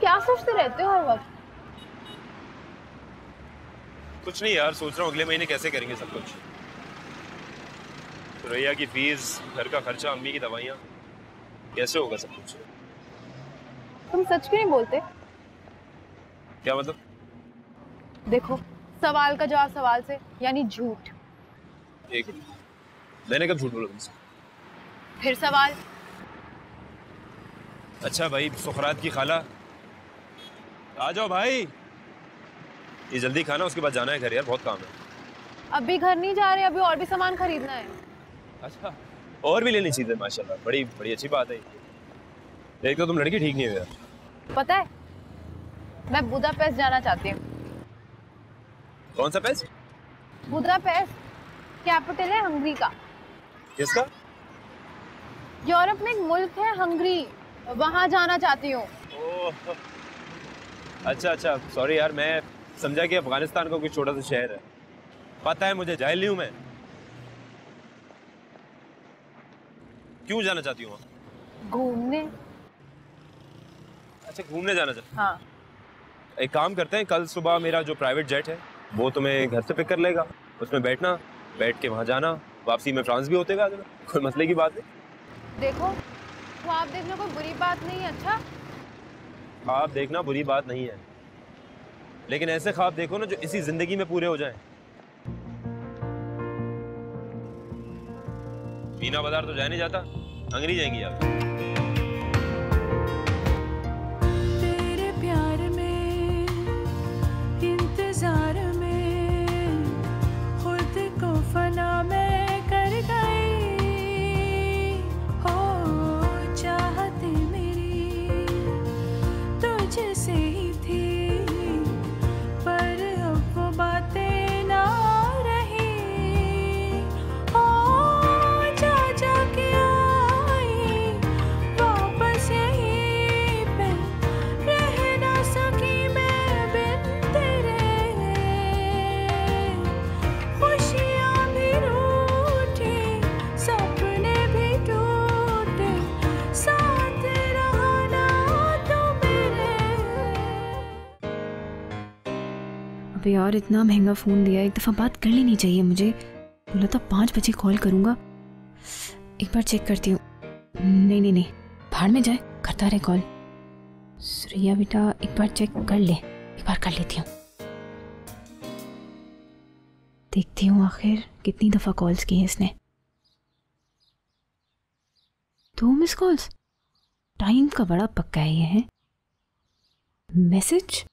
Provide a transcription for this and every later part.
क्या सोचते रहते हो हर वक्त? कुछ नहीं यार, सोच रहा हूँ अगले महीने कैसे करेंगे सब कुछ। सुरैया की फीस, घर का खर्चा, अम्मी की दवाइयाँ, कैसे होगा सब कुछ? तुम सच क्यों नहीं बोलते? क्या मतलब? देखो, सवाल का जवाब सवाल से, यानी झूठ। एक मिनट, मैंने कब झूठ बोला तुमसे? फिर सवाल। अच्छा भाई, सुखरात की खाला, आ जाओ भाई। ये जल्दी खाना, उसके बाद जाना है घर यार, बहुत काम है। अभी घर नहीं जा रहे, अभी और भी सामान खरीदना है। अच्छा, और भी लेनी चीजें, माशाल्लाह, बड़ी बड़ी अच्छी बात है। देख तो तुम लड़की ठीक नहीं हो यार। पता है, मैं बुदापेस्ट जाना चाहती हूँ। कौन सा पेस्ट? बुदापेस्ट कैपिटल है हंगरी का। किसका? यूरोप में एक मुल्क है हंगरी, वहां जाना चाहती हूँ। ओह, अच्छा अच्छा, सॉरी यार, मैं समझा कि अफगानिस्तान का कोई छोटा सा शहर है। पता है मुझे, जाहिल नहीं हूं मैं। क्यों जाना चाहती हूँ? घूमने। अच्छा, घूमने जाना चाहती हूँ। हाँ। एक काम करते हैं, कल सुबह मेरा जो प्राइवेट जेट है वो तुम्हें घर से पिक कर लेगा। उसमें बैठना, बैठ के वहां जाना, वापसी में फ्रांस भी होते हुए आ जाना, कोई मसले की बात नहीं। देखो, ख्वाब देखना कोई बुरी बात नहीं है। अच्छा, ख्वाब देखना बुरी बात नहीं है, लेकिन ऐसे ख्वाब देखो ना जो इसी जिंदगी में पूरे हो जाएं। मीना बाजार तो जाया नहीं जाता, हंगरी जाएंगी आप। तेरे प्यार में, इंतजार में, खुद को फना में कर गई। हो चाहते मेरी तुझसे ही थी, पर अब वो बातें ना रही। हो जा जा के आई वापस यहीं पे, रह ना सकी मैं बिन तेरे। खुशियाँ भी रूठी, सपने भी टूटे, साथ रहा ना तू मेरे। अबे यार, इतना महंगा फोन दिया, एक दफा बात कर लेनी चाहिए मुझे। बोला था 5 बजे कॉल करूंगा। एक बार चेक करती हूँ। नहीं नहीं नहीं, बाहर में जाए, करता रहे कॉल। सुरैया बेटा, एक बार चेक कर ले, एक बार कर लेती हूँ। देखती हूँ आखिर कितनी दफा कॉल्स की हैं इसने। 2 मिस कॉल्स। टाइम का बड़ा पक्का है ये है। मैसेज,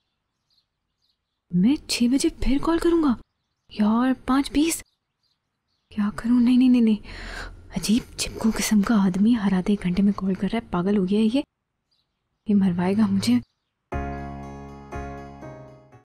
मैं 6 बजे फिर कॉल करूंगा यार। 5:20, क्या करूं? नहीं नहीं नहीं नहीं, अजीब चिपकू किस्म का आदमी हर आधे घंटे में कॉल कर रहा है। पागल हो गया है ये मरवाएगा मुझे।